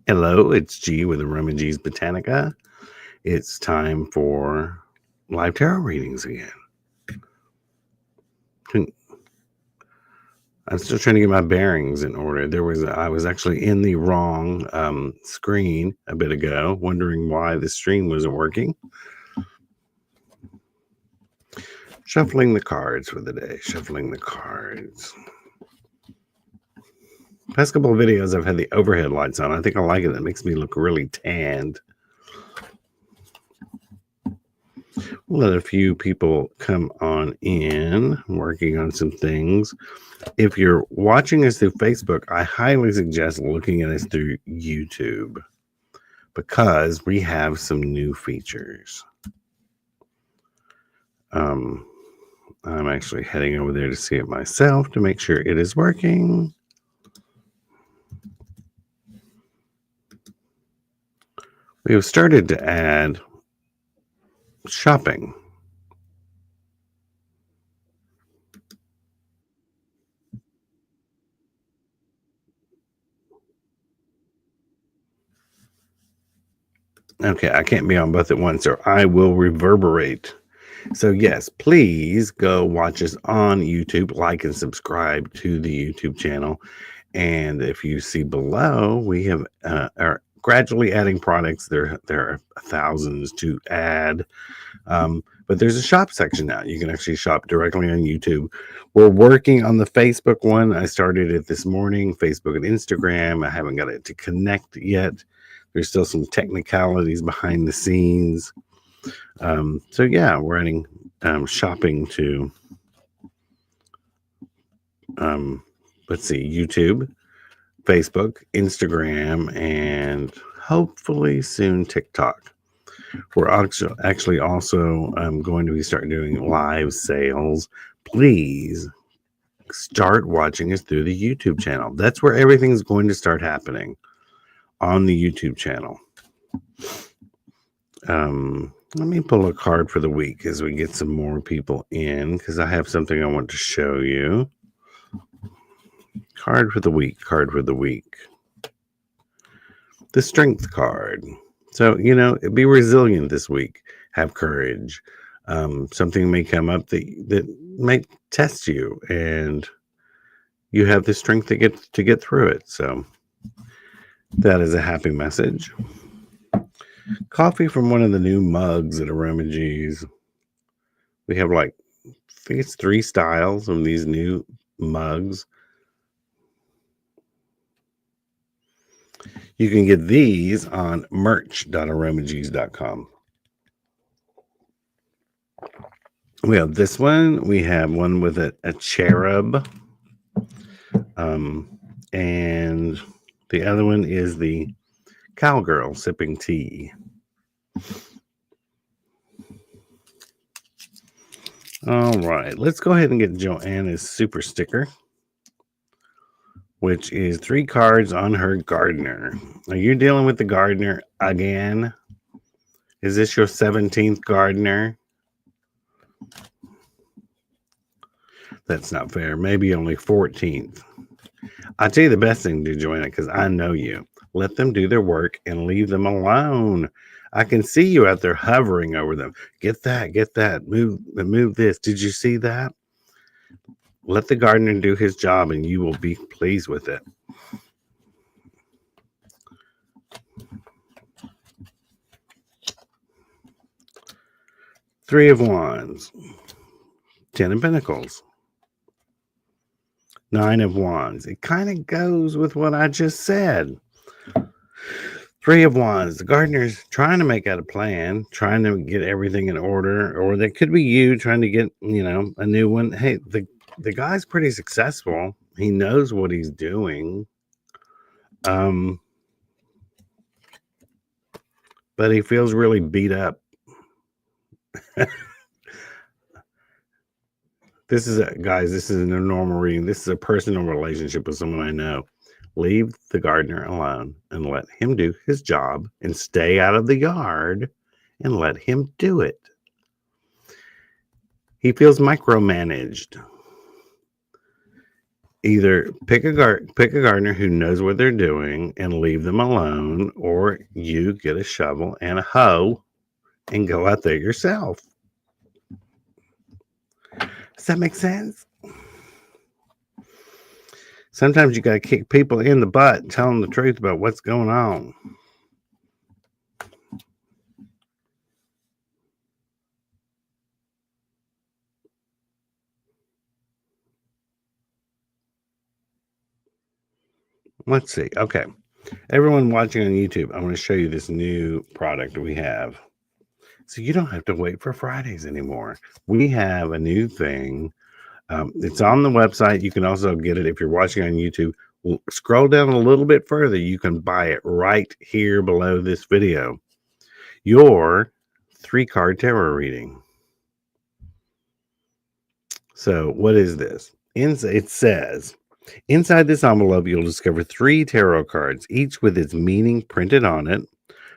Hello, it's G with aromaG's Botanica. It's time for live tarot readings again. I'm still trying to get my bearings in order. I was actually in the wrong screen a bit ago, wondering why the stream wasn't working. Shuffling the cards for the day. Shuffling the cards. Past couple of videos, I've had the overhead lights on. I think I like it. It makes me look really tanned. We'll let a few people come on in, working on some things. If you're watching us through Facebook, I highly suggest looking at us through YouTube because we have some new features. I'm actually heading over there to see it myself to make sure it is working. We have started to add shopping. Okay, I can't be on both at once, or I will reverberate. So yes, please go watch us on YouTube, like and subscribe to the YouTube channel. And if you see below, we have are gradually adding products. There are thousands to add. But there's a shop section now. You can actually shop directly on YouTube. We're working on the Facebook one. I started it this morning, Facebook and Instagram. I haven't got it to connect yet. There's still some technicalities behind the scenes. So yeah, we're adding shopping to, let's see, YouTube, Facebook, Instagram, and hopefully soon TikTok. We're actually also going to be starting doing live sales. Please start watching us through the YouTube channel. That's where everything's going to start happening, on the YouTube channel. Let me pull a card for the week as we get some more people in, because I have something I want to show you. Card for the week, card for the week. The Strength card. So, be resilient this week. Have courage. Something may come up that might test you, and you have the strength to get through it. So that is a happy message. Coffee from one of the new mugs at aromaG's. We have I think it's 3 styles of these new mugs. You can get these on merch.aromags.com. We have this one. We have one with a cherub. And the other one is the cowgirl sipping tea. All right, let's go ahead and get Joanna's super sticker, which is 3 cards on her gardener. Are you dealing with the gardener again? Is this your 17th gardener? That's not fair. Maybe only 14th. I'll tell you the best thing to do, Joanna, because I know you. Let them do their work and leave them alone. I can see you out there hovering over them. Get that. Move this. Did you see that? Let the gardener do his job and you will be pleased with it. Three of Wands. 10 of Pentacles. 9 of Wands. It kind of goes with what I just said. 3 of Wands. The gardener's trying to make out a plan, trying to get everything in order, or that could be you trying to get, a new one. Hey, the guy's pretty successful. He knows what he's doing. But he feels really beat up. This is a normal reading. This is a personal relationship with someone I know. Leave the gardener alone and let him do his job and stay out of the yard and let him do it. He feels micromanaged. Either pick a gardener who knows what they're doing and leave them alone, or you get a shovel and a hoe and go out there yourself. Does that make sense? Sometimes you got to kick people in the butt and tell them the truth about what's going on. Let's see. Okay. Everyone watching on YouTube, I want to show you this new product we have. So you don't have to wait for Fridays anymore. We have a new thing. It's on the website. You can also get it if you're watching on YouTube. Scroll down a little bit further. You can buy it right here below this video. Your 3-card tarot reading. So what is this? It says, inside this envelope, you'll discover 3 tarot cards, each with its meaning printed on it,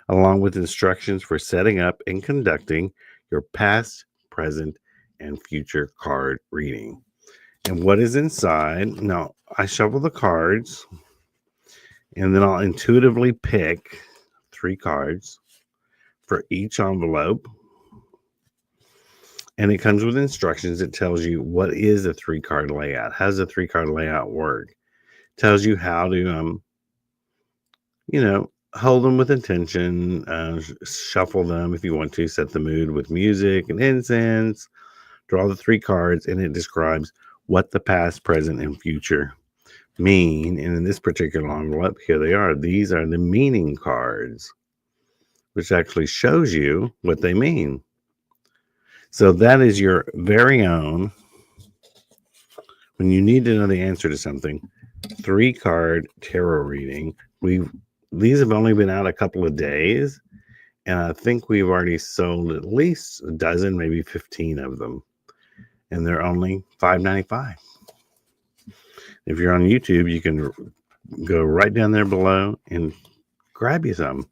along with instructions for setting up and conducting your past, present, and future card reading. And what is inside? Now, I shuffle the cards, and then I'll intuitively pick 3 cards for each envelope. And it comes with instructions that tells you what is a 3-card layout. How does a 3-card layout work? Tells you how to, hold them with intention, shuffle them if you want to, set the mood with music and incense, draw the 3 cards, and it describes what the past, present, and future mean. And in this particular envelope, here they are. These are the meaning cards, which actually shows you what they mean. So that is your very own, when you need to know the answer to something, 3-card tarot reading. These have only been out a couple of days, and I think we've already sold at least a dozen, maybe 15 of them, and they're only $5.95. If you're on YouTube, you can go right down there below and grab you some,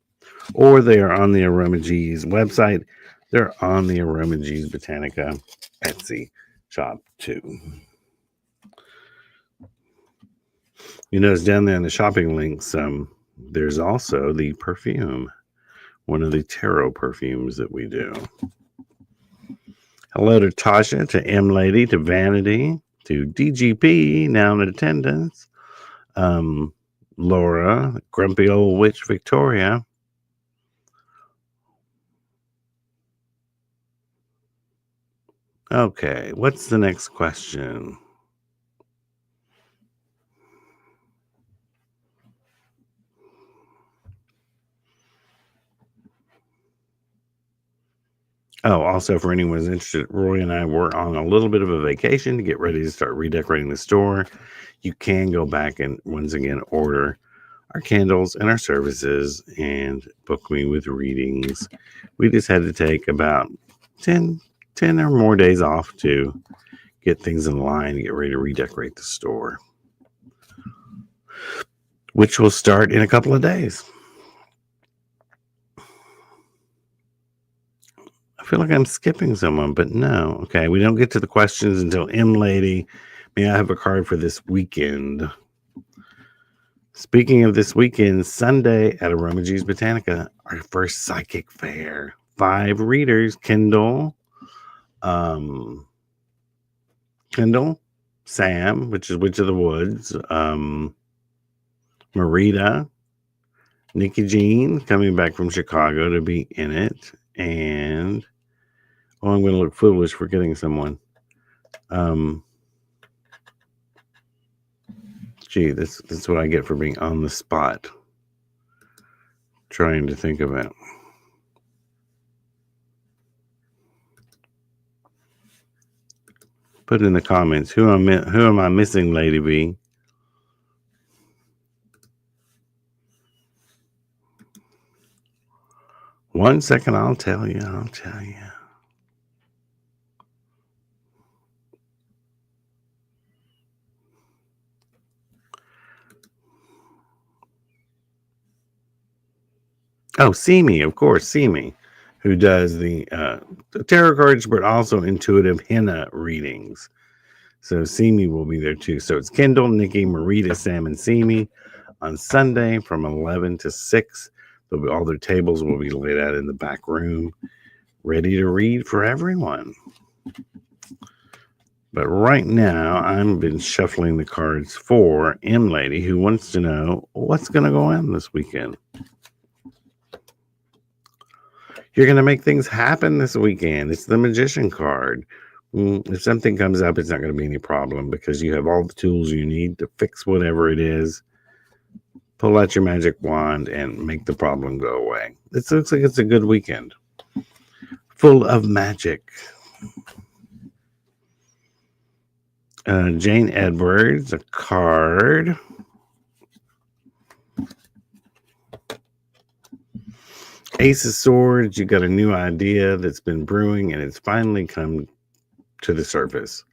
or they are on the aromaG's website. They're on the aromaG's Botanica Etsy shop too. You notice down there in the shopping links, there's also the perfume, one of the tarot perfumes that we do. Hello to Tasha, to M Lady, to Vanity, to DGP, now in attendance. Laura, Grumpy Old Witch Victoria. Okay, what's the next question? Oh, also for anyone who's interested, Roy and I were on a little bit of a vacation to get ready to start redecorating the store. You can go back and once again order our candles and our services and book me with readings. We just had to take about 10 or more days off to get things in line and get ready to redecorate the store, which will start in a couple of days. I feel like I'm skipping someone, but no. Okay, we don't get to the questions until M Lady. May I have a card for this weekend? Speaking of this weekend, Sunday at aromaG's Botanica, our first psychic fair. 5 readers, Kendall, Sam, which is Witch of the Woods, Marita, Nikki Jean coming back from Chicago to be in it, and I'm going to look foolish forgetting someone. Gee, that's what I get for being on the spot, trying to think of it. Put in the comments who am I missing, Lady B? One second, I'll tell you. Oh, Simi, of course, Simi, who does the tarot cards, but also intuitive henna readings. So Simi will be there too. So it's Kendall, Nikki, Marita, Sam, and Simi on Sunday from 11 to 6. All their tables will be laid out in the back room, ready to read for everyone. But right now, I've been shuffling the cards for M Lady, who wants to know what's going to go on this weekend. You're going to make things happen this weekend. It's the Magician card. If something comes up, it's not going to be any problem because you have all the tools you need to fix whatever it is. Pull out your magic wand and make the problem go away. It looks like it's a good weekend. Full of magic. Jane Edwards, a card. Ace of Swords, you got a new idea that's been brewing and it's finally come to the surface.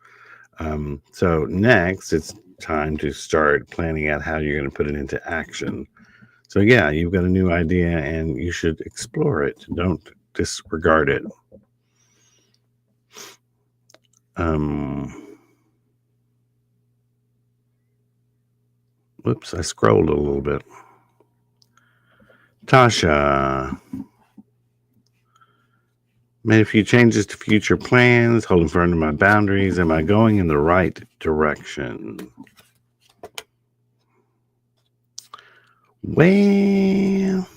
So next, it's time to start planning out how you're going to put it into action. So yeah, you've got a new idea and you should explore it. Don't disregard it. Whoops, I scrolled a little bit. Tasha made a few changes to future plans, holding firm to my boundaries. Am I going in the right direction? Well,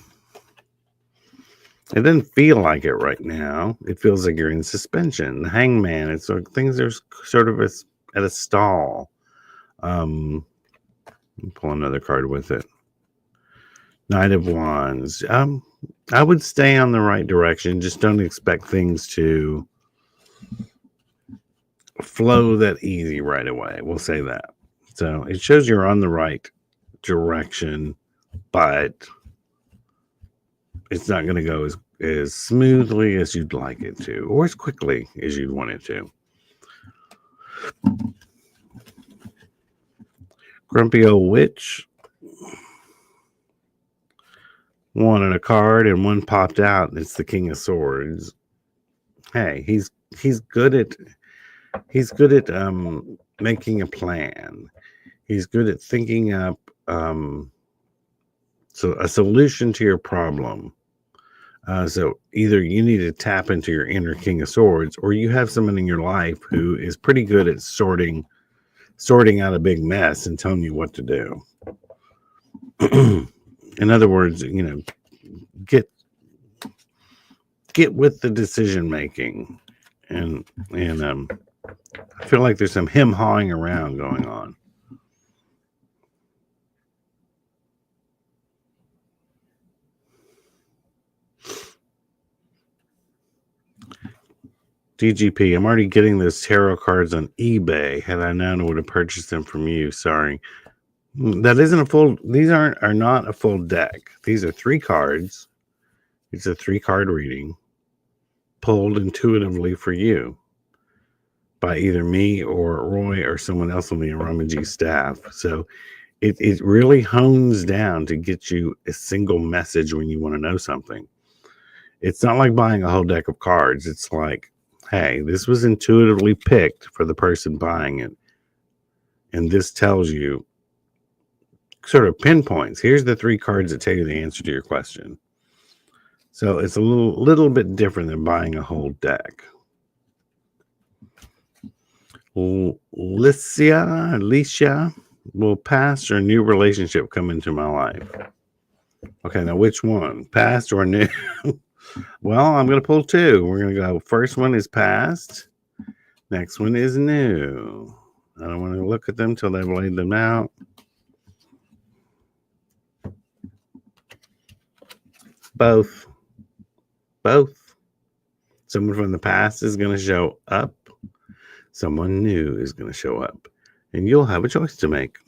it doesn't feel like it right now. It feels like you're in suspension. The Hangman, it's like things are sort of at a stall. Pull another card with it. Knight of Wands. I would stay on the right direction. Just don't expect things to flow that easy right away. We'll say that. So it shows you're on the right direction, but it's not going to go as smoothly as you'd like it to, or as quickly as you'd want it to. Grumpy Old Witch. Wanted a card and one popped out, and it's the King of Swords. Hey, he's good at making a plan. He's good at thinking up so a solution to your problem. So either you need to tap into your inner King of Swords, or you have someone in your life who is pretty good at sorting out a big mess and telling you what to do. In other words, get with the decision making, and I feel like there's some him-hawing around going on. DGP, I'm already getting those tarot cards on eBay. Had I known, I would have purchased them from you. Sorry. That isn't a full. These are not a full deck. These are 3 cards. It's a 3-card reading, pulled intuitively for you by either me or Roy or someone else on the aromaG's staff. So it really hones down to get you a single message when you want to know something. It's not like buying a whole deck of cards. It's like, hey, this was intuitively picked for the person buying it, and this tells you, sort of pinpoints, here's the 3 cards that tell you the answer to your question. So it's a little bit different than buying a whole deck. Alicia, will past or new relationship come into my life? Okay, now which one? Past or new? Well, I'm going to pull 2. We're going to go, first one is past. Next one is new. I don't want to look at them till they've laid them out. Both. Someone from the past is going to show up. Someone new is going to show up. And you'll have a choice to make.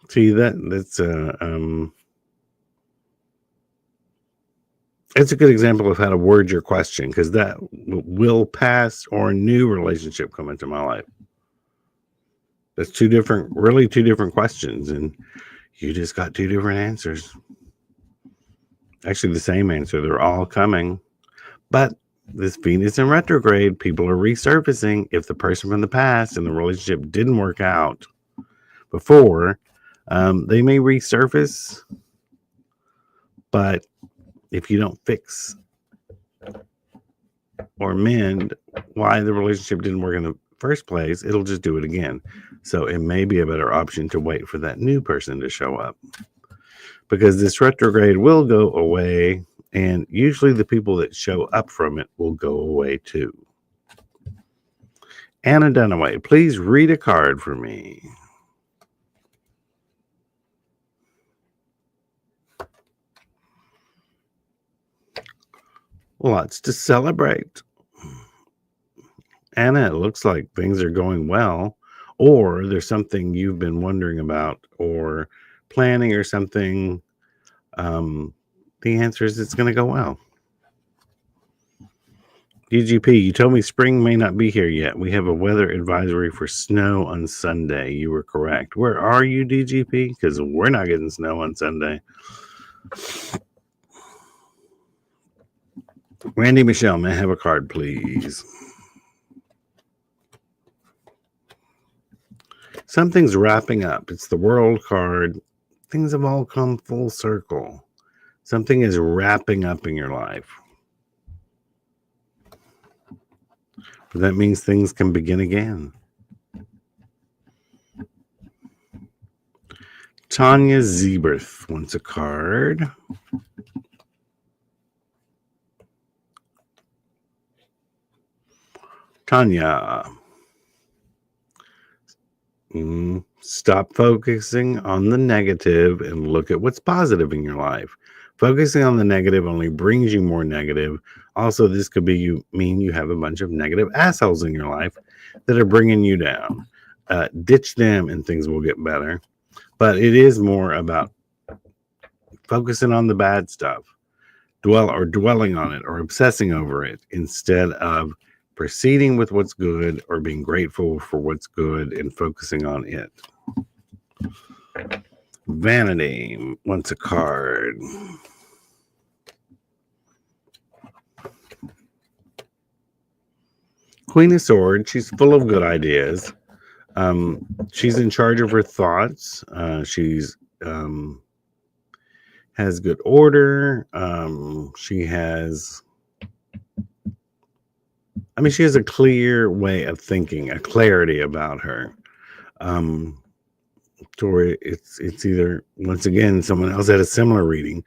See, that's it's a good example of how to word your question, because that will past or new relationship come into my life. That's 2 different questions, and you just got 2 different answers. Actually, the same answer. They're all coming. But this Venus in retrograde, people are resurfacing. If the person from the past and the relationship didn't work out before, they may resurface. But if you don't fix or mend why the relationship didn't work in the first place, it'll just do it again. So it may be a better option to wait for that new person to show up, because this retrograde will go away, and usually the people that show up from it will go away too. Anna Dunaway, please read a card for me. Lots to celebrate. Anna, it looks like things are going well, or there's something you've been wondering about or planning or something. The answer is it's going to go well. DGP, you told me spring may not be here yet. We have a weather advisory for snow on Sunday. You were correct. Where are you, DGP? Because we're not getting snow on Sunday. Randy Michelle, may I have a card, please? Something's wrapping up. It's the World card. Things have all come full circle. Something is wrapping up in your life. But that means things can begin again. Tanya Zeberth wants a card. Tanya, stop focusing on the negative and look at what's positive in your life. Focusing on the negative only brings you more negative. Also, this could be mean you have a bunch of negative assholes in your life that are bringing you down. Ditch them and things will get better. But it is more about focusing on the bad stuff, dwelling on it or obsessing over it, instead of proceeding with what's good or being grateful for what's good and focusing on it. Vanity wants a card. Queen of Swords, she's full of good ideas. She's in charge of her thoughts. She's has good order. She has a clear way of thinking, a clarity about her. To where it's either, once again, someone else had a similar reading.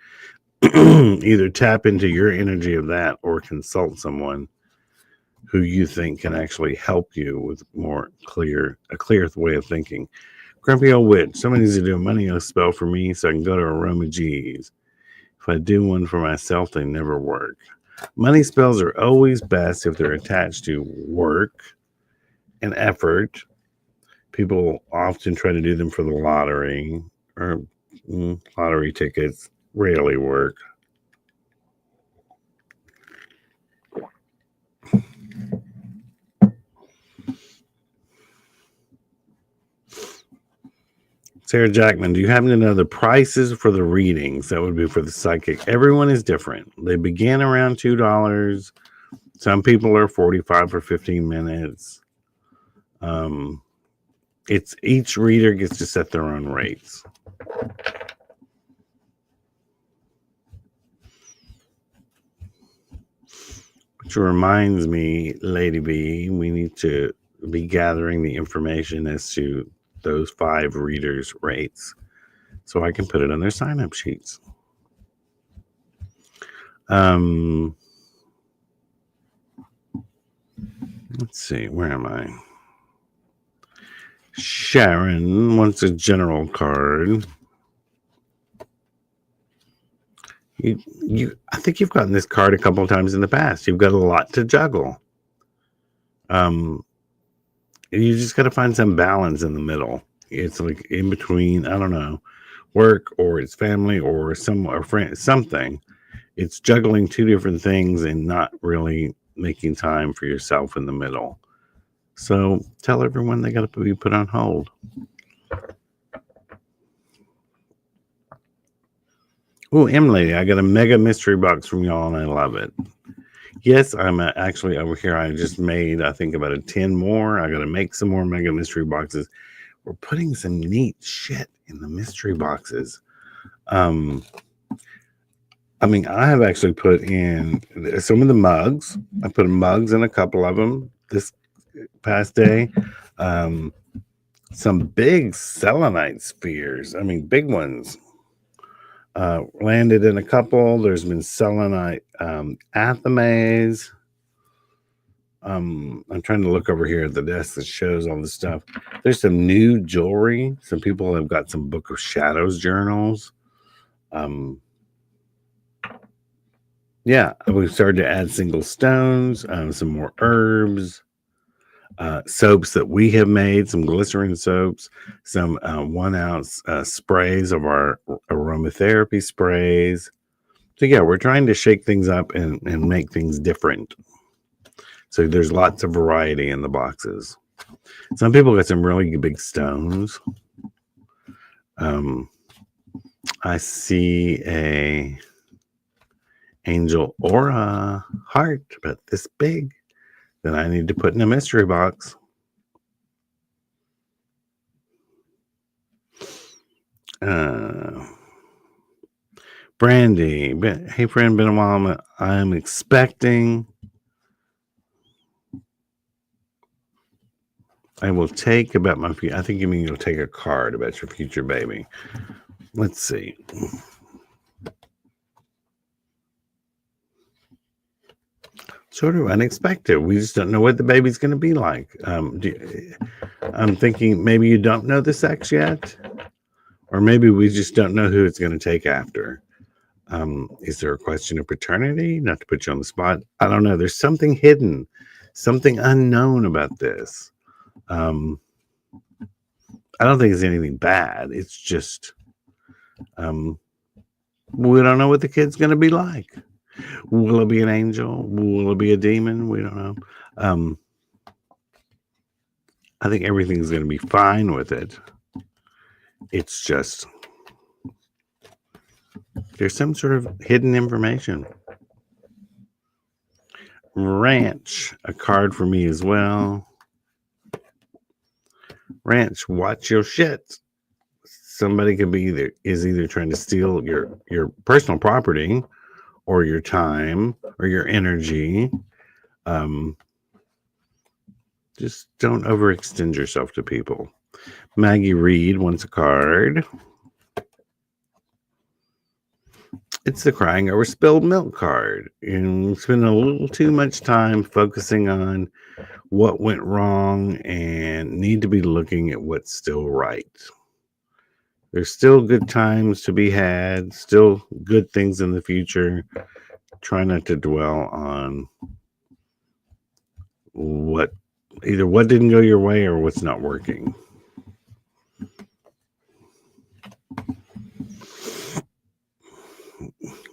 Either tap into your energy of that or consult someone who you think can actually help you with a clear way of thinking. Grumpy old witch, somebody needs to do a money spell for me so I can go to aromaG's. If I do one for myself, they never work. Money spells are always best if they're attached to work and effort. People often try to do them for the lottery, or lottery tickets rarely work. Sarah Jackman, do you happen to know the prices for the readings? That would be for the psychic. Everyone is different. They begin around $2. Some people are $45 for 15 minutes. It's each reader gets to set their own rates. Which reminds me, Lady B, we need to be gathering the information as to those 5 readers' rates so I can put it on their sign-up sheets. Let's see, where am I? Sharon wants a general card. I think you've gotten this card a couple of times in the past. You've got a lot to juggle. You just got to find some balance in the middle. It's like in between, I don't know, work or it's family or friend, something. It's juggling 2 different things and not really making time for yourself in the middle. So tell everyone they got to be put on hold. Oh, Emily, I got a mega mystery box from y'all, and I love it. Yes, I'm actually over here. I just made, I think, about 10 more. I got to make some more mega mystery boxes. We're putting some neat shit in the mystery boxes. Um, I mean, I have actually put in some of the mugs. I put mugs in a couple of them this past day. Um, some big selenite spheres. I mean, big ones. Landed in a couple. There's been selenite aroma's. I'm trying to look over here at the desk that shows all the stuff. There's some new jewelry. Some people have got some Book of Shadows journals. Yeah, we've started to add single stones, some more herbs, soaps that we have made, some glycerin soaps, some 1 ounce sprays of our aromatherapy sprays. So yeah, we're trying to shake things up and make things different. So there's lots of variety in the boxes. Some people got some really big stones. I see a angel aura heart about this big that I need to put in a mystery box. Brandy, hey friend, been a while. I'm expecting. I will take about my. I think you mean you'll take a card about your future baby. Let's see. Sort of unexpected. We just don't know what the baby's going to be like. I'm thinking maybe you don't know the sex yet, or maybe we just don't know who it's going to take after. Is there a question of paternity? Not to put you on the spot. I don't know. There's something hidden, something unknown about this. I don't think it's anything bad. It's just we don't know what the kid's going to be like. Will it be an angel? Will it be a demon? We don't know. I think everything's going to be fine with it. It's just there's some sort of hidden information. Ranch, a card for me as well. Ranch, watch your shit. Somebody could be either trying to steal your personal property or your time or your energy. Just don't overextend yourself to people. Maggie Reed wants a card. It's the crying over spilled milk card. And spend a little too much time focusing on what went wrong and need to be looking at what's still right. There's still good times to be had, still good things in the future. Try not to dwell on what didn't go your way or what's not working.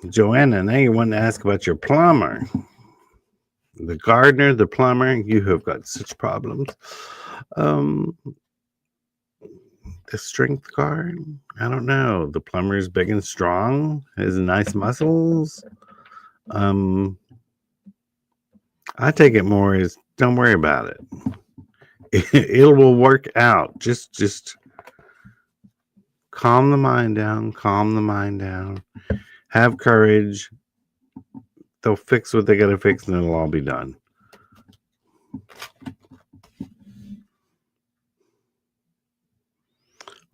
Joanna, now you want to ask about your plumber. The gardener, the plumber, you have got such problems. The strength card, I don't know. The plumber is big and strong, has nice muscles. I take it more as don't worry about it. It will work out. Just calm the mind down. Have courage. They'll fix what they got to fix and it'll all be done.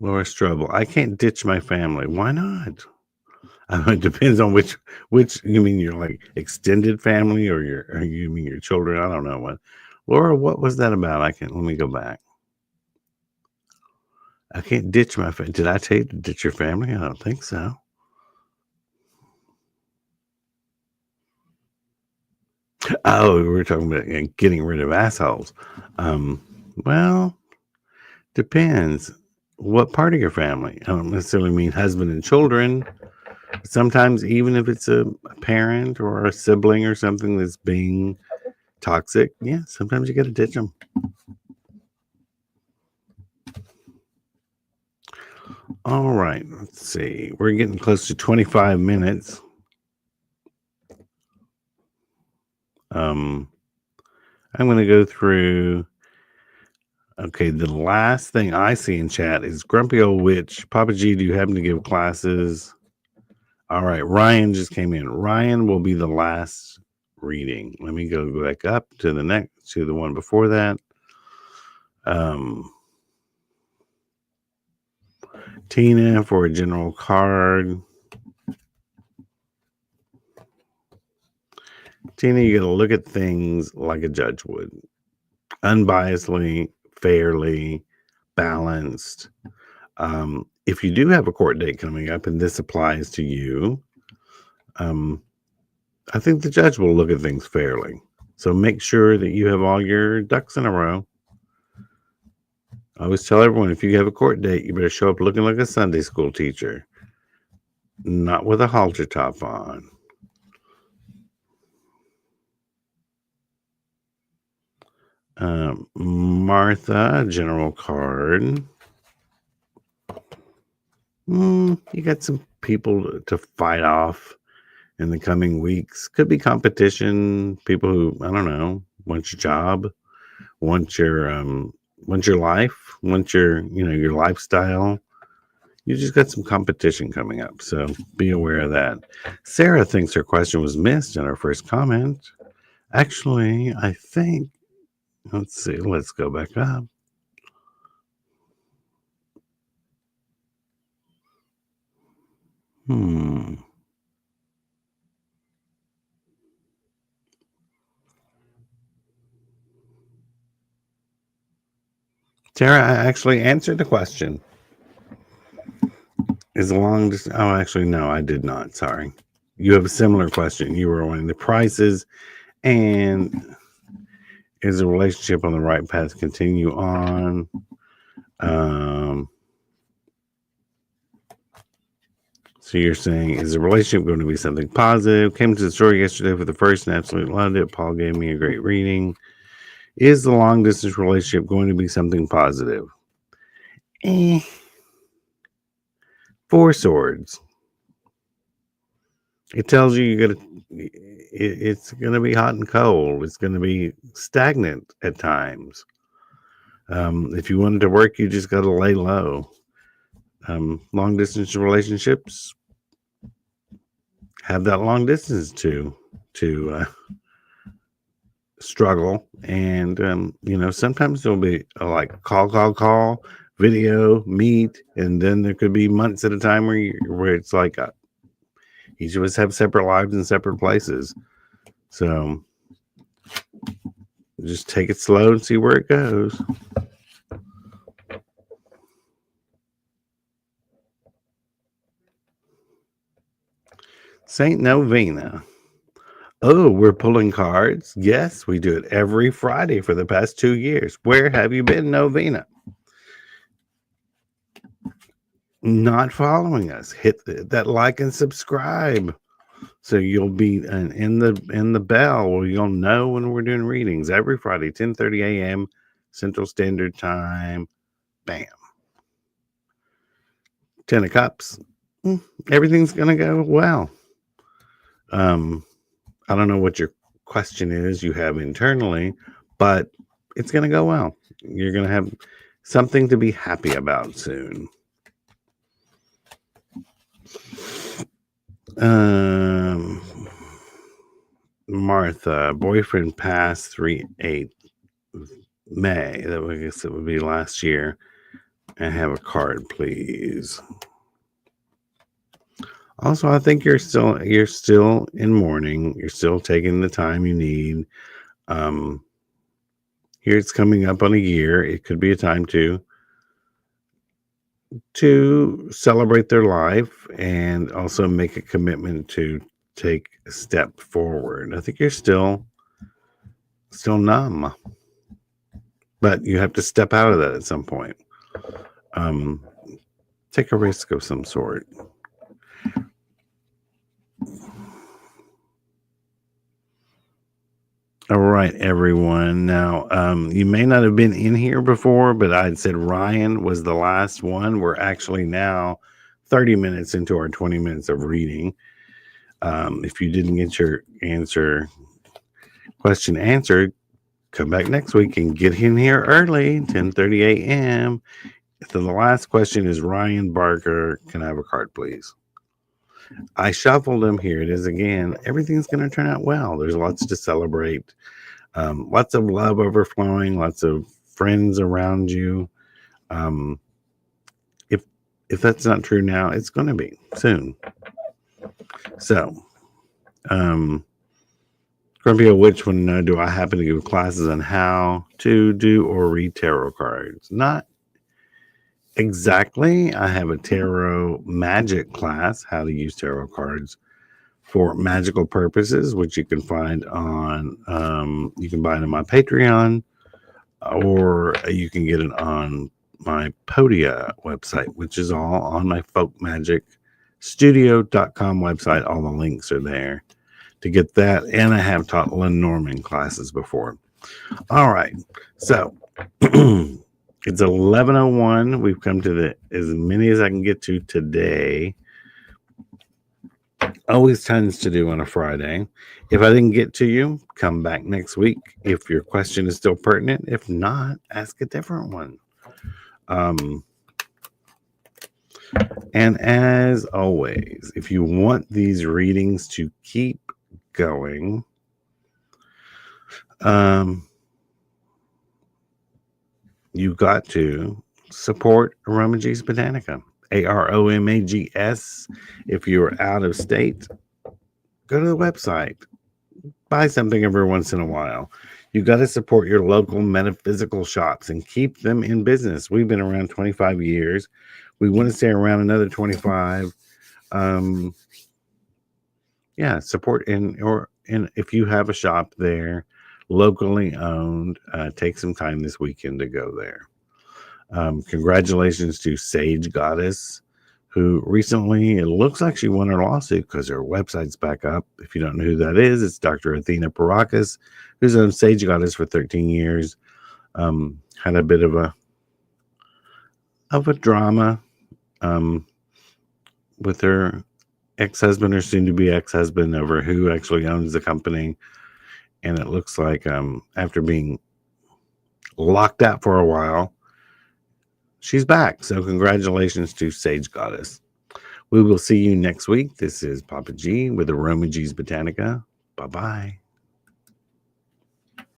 Laura Strobel, I can't ditch my family. Why not? It depends on which you mean your like extended family or you mean your children. I don't know what. Laura, what was that about? Let me go back. I can't ditch my family. Did I tell you to ditch your family? I don't think so. Oh, we were talking about getting rid of assholes. Well, depends. What part of your family? I don't necessarily mean husband and children. Sometimes, even if it's a parent or a sibling or something that's being toxic, yeah, sometimes you got to ditch them. All right, let's see. We're getting close to 25 minutes. I'm going to go through. Okay, the last thing I see in chat is Grumpy Old Witch. Papa G, do you happen to give classes? All right, Ryan just came in. Ryan will be the last reading. Let me go back up to the one before that. Tina for a general card. Tina, you got to look at things like a judge would, unbiasedly, fairly, balanced. If you do have a court date coming up, and this applies to you, I think the judge will look at things fairly. So make sure that you have all your ducks in a row. I always tell everyone, if you have a court date, you better show up looking like a Sunday school teacher, not with a halter top on. Martha, general card. You got some people to fight off in the coming weeks. Could be competition, people who, I don't know, want your job, want your life, want your lifestyle. You just got some competition coming up, so be aware of that. Sarah thinks her question was missed in her first comment. Actually, I think, let's see, let's go back up. Sarah, I actually answered the question. Is long distance? Oh, actually, no, I did not. Sorry. You have a similar question. You were wanting the prices and is the relationship on the right path to continue on? So you're saying, is the relationship going to be something positive? Came to the store yesterday for the first and absolutely loved it. Paul gave me a great reading. Is the long distance relationship going to be something positive? Four swords. It tells you it's going to be hot and cold. It's going to be stagnant at times. If you want it to work, you just got to lay low. Long distance relationships have that long distance to struggle, and sometimes there'll be like call, video, meet, and then there could be months at a time where it's like each of us have separate lives in separate places. So just take it slow and see where it goes. Saint Novena. Oh, we're pulling cards? Yes, we do it every Friday for the past 2 years. Where have you been, Novena? Not following us. Hit that like and subscribe, so you'll be in the bell, where you'll know when we're doing readings every Friday, 10:30 a.m. Central Standard Time. Bam. 10 of Cups. Everything's gonna go well. I don't know what your question is you have internally, but it's gonna go well. You're gonna have something to be happy about soon. Martha, boyfriend passed 3/8 May. That I guess it would be last year. And have a card, please. Also, I think you're still in mourning. You're still taking the time you need. Here it's coming up on a year. It could be a time to celebrate their life and also make a commitment to take a step forward. I think you're still numb, but you have to step out of that at some point. Take a risk of some sort. All right, everyone. Now, you may not have been in here before, but I had said Ryan was the last one. We're actually now 30 minutes into our 20 minutes of reading. If you didn't get your question answered, come back next week and get in here early, 10:30 a.m. So the last question is Ryan Barker. Can I have a card, please? I shuffled them. Here it is again. Everything's going to turn out well. There's lots to celebrate. Lots of love overflowing, lots of friends around you. Um, if that's not true now, it's going to be soon. So, Grumpy, which one do I happen to give classes on how to do or read tarot cards? Not exactly. I have a tarot magic class, how to use tarot cards for magical purposes, which you can find on, you can buy it on my Patreon, or you can get it on my Podia website, which is all on my folkmagicstudio.com website. All the links are there to get that. And I have taught Lenormand classes before. All right. So it's 11:01. We've come to as many as I can get to today. Always tons to do on a Friday. If I didn't get to you, come back next week if your question is still pertinent. If not, ask a different one. And as always, if you want these readings to keep going, you've got to support aromaG's Botanica. AROMAGS. If you're out of state, go to the website. Buy something every once in a while. You got to support your local metaphysical shops and keep them in business. We've been around 25 years. We want to stay around another 25. Support and if you have a shop there, locally owned, take some time this weekend to go there. Congratulations to Sage Goddess, who recently, it looks like she won her lawsuit because her website's back up. If you don't know who that is, it's Dr. Athena Parakis, who's owned Sage Goddess for 13 years. Had a bit of a drama with her ex-husband or soon-to-be ex-husband over who actually owns the company. And it looks like after being locked out for a while, she's back. So congratulations to Sage Goddess. We will see you next week. This is Papa G with aromaG's Botanica. Bye-bye.